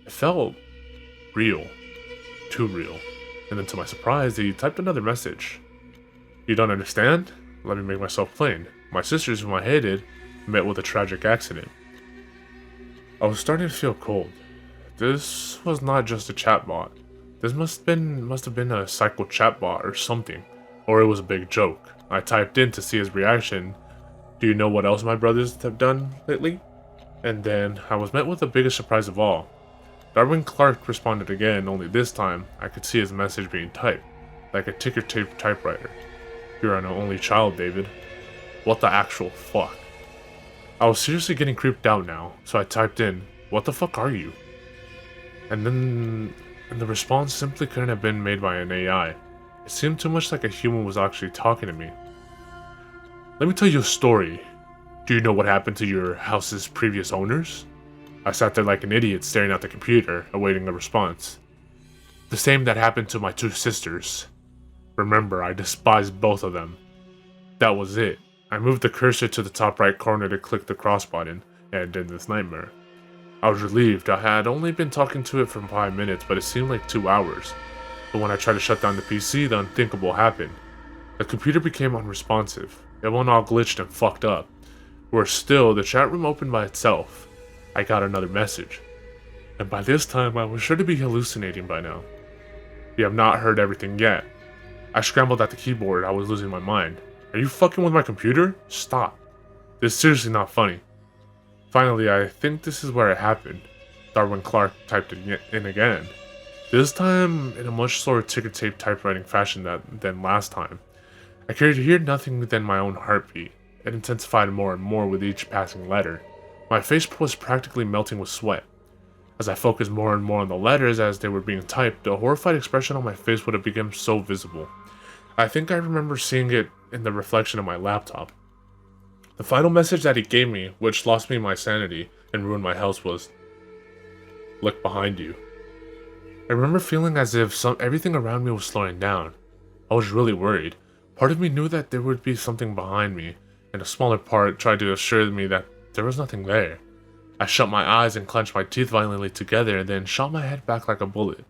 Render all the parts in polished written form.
It felt real. Too real. And then to my surprise, he typed another message. You don't understand? Let me make myself plain. My sisters, whom I hated, met with a tragic accident. I was starting to feel cold. This was not just a chatbot. This must have been a psycho chatbot or something. Or it was a big joke. I typed in to see his reaction. Do you know what else my brothers have done lately? And then I was met with the biggest surprise of all. Darwin Clark responded again, only this time I could see his message being typed, like a ticker tape typewriter. You're an only child, David. What the actual fuck? I was seriously getting creeped out now, so I typed in, what the fuck are you? And the response simply couldn't have been made by an AI. It seemed too much like a human was actually talking to me. Let me tell you a story. Do you know what happened to your house's previous owners? I sat there like an idiot staring at the computer, awaiting a response. The same that happened to my two sisters. Remember, I despised both of them. That was it. I moved the cursor to the top right corner to click the cross button, and ended this nightmare. I was relieved. I had only been talking to it for 5 minutes, but it seemed like 2 hours. But when I tried to shut down the PC, the unthinkable happened. The computer became unresponsive. It went all glitched and fucked up. Worse still, the chat room opened by itself. I got another message. And by this time, I was sure to be hallucinating by now. You have not heard everything yet. I scrambled at the keyboard. I was losing my mind. Are you fucking with my computer? Stop. This is seriously not funny. Finally, I think this is where it happened. Darwin Clark typed it in again. This time in a much slower ticker tape typewriting fashion than last time. I could hear nothing than my own heartbeat. It intensified more and more with each passing letter. My face was practically melting with sweat. As I focused more and more on the letters as they were being typed, the horrified expression on my face would have become so visible. I think I remember seeing it in the reflection of my laptop. The final message that he gave me, which lost me my sanity and ruined my health, was, look behind you. I remember feeling as if everything around me was slowing down. I was really worried. Part of me knew that there would be something behind me, and a smaller part tried to assure me that there was nothing there. I shut my eyes and clenched my teeth violently together and then shot my head back like a bullet.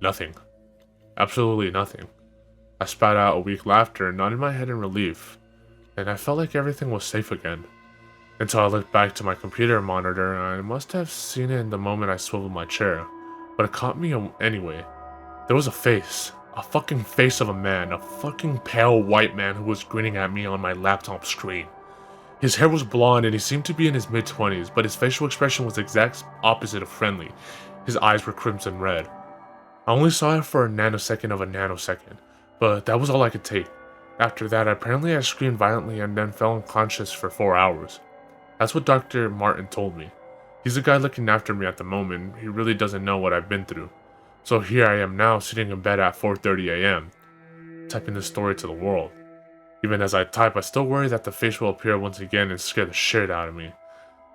Nothing. Absolutely nothing. I spat out a weak laughter and nodded my head in relief, and I felt like everything was safe again. Until I looked back to my computer monitor, and I must have seen it in the moment I swiveled my chair, but it caught me anyway. There was a face. A fucking face of a man, a fucking pale white man who was grinning at me on my laptop screen. His hair was blonde and he seemed to be in his mid-20s, but his facial expression was the exact opposite of friendly. His eyes were crimson red. I only saw it for a nanosecond of a nanosecond, but that was all I could take. After that, apparently I screamed violently and then fell unconscious for 4 hours. That's what Dr. Martin told me. He's the guy looking after me at the moment. He really doesn't know what I've been through. So here I am now, sitting in bed at 4:30 a.m., typing this story to the world. Even as I type, I still worry that the face will appear once again and scare the shit out of me.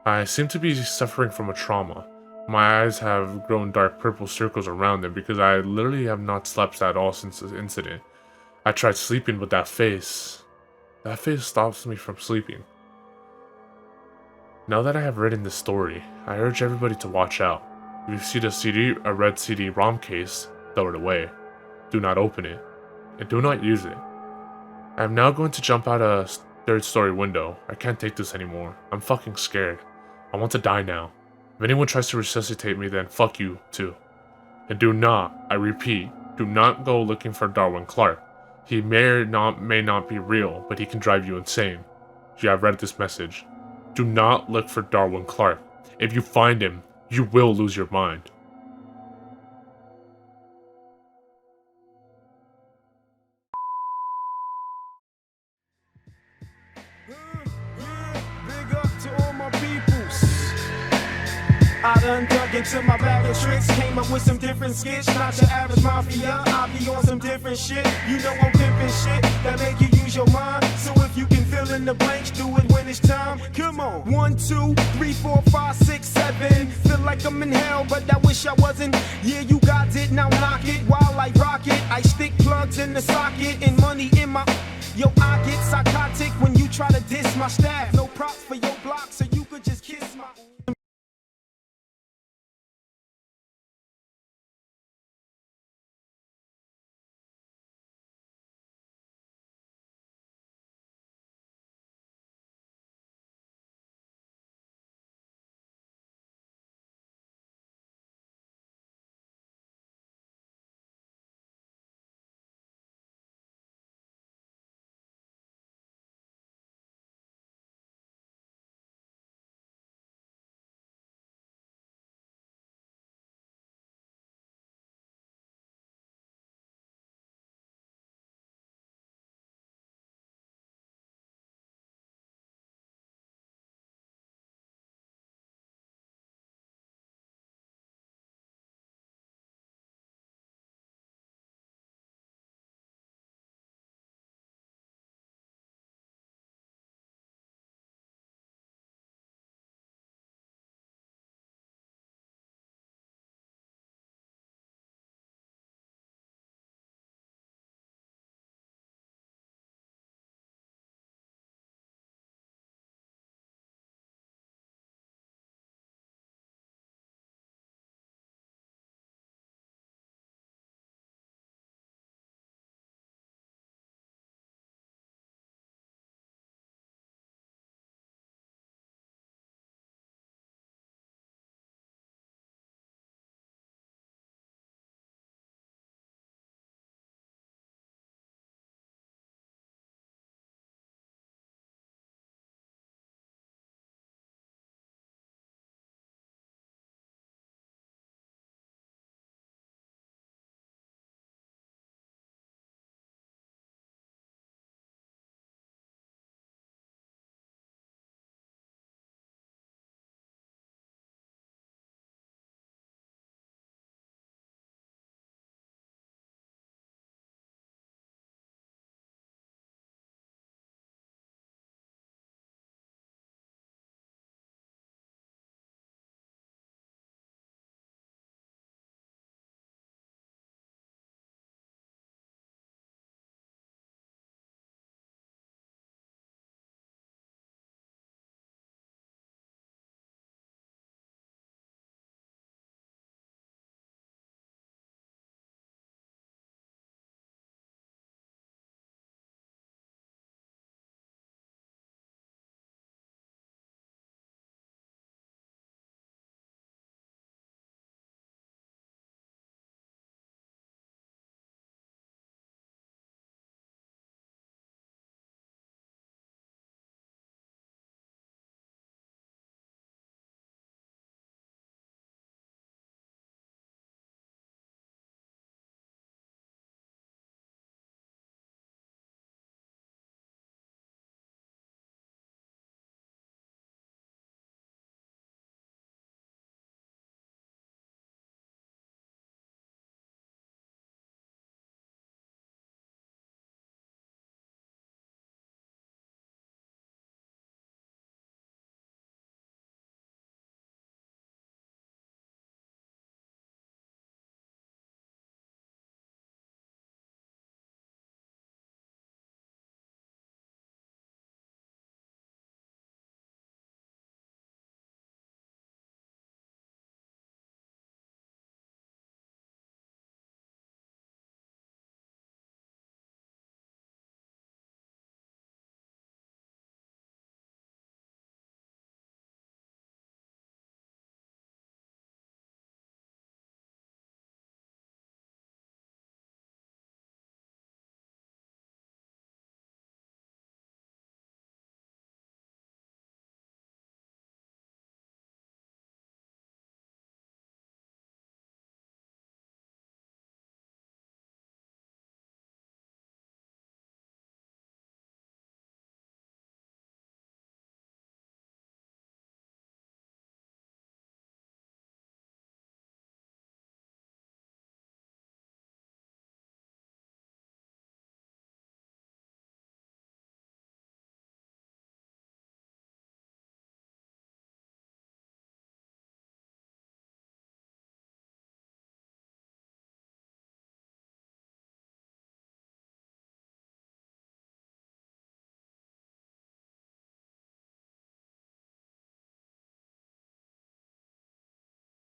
I seem to be suffering from a trauma. My eyes have grown dark purple circles around them because I literally have not slept at all since this incident. I tried sleeping, but that face stops me from sleeping. Now that I have written this story, I urge everybody to watch out. If you see a red CD-ROM case, throw it away. Do not open it, and do not use it. I am now going to jump out a 3rd-story window. I can't take this anymore. I'm fucking scared. I want to die now. If anyone tries to resuscitate me, then fuck you, too. And do not, I repeat, do not go looking for Darwin Clark. He may not be real, but he can drive you insane. You have read this message. Do not look for Darwin Clark. If you find him, you will lose your mind. Big up to all my peoples. I done dug into my bag of tricks, came up with some different skits. Not your average mafia, I be on some different shit. You know I'm pimping shit that make you use your mind. So if you can fill in the blanks, do it when it's time. Come on. 1, 2, 3, 4, 5, 6, 7. Feel like I'm in hell, but I wish I wasn't. Yeah, you got it, now knock it while I rock it. I stick plugs in the socket and money in my. Yo, I get psychotic when you try to diss my staff. No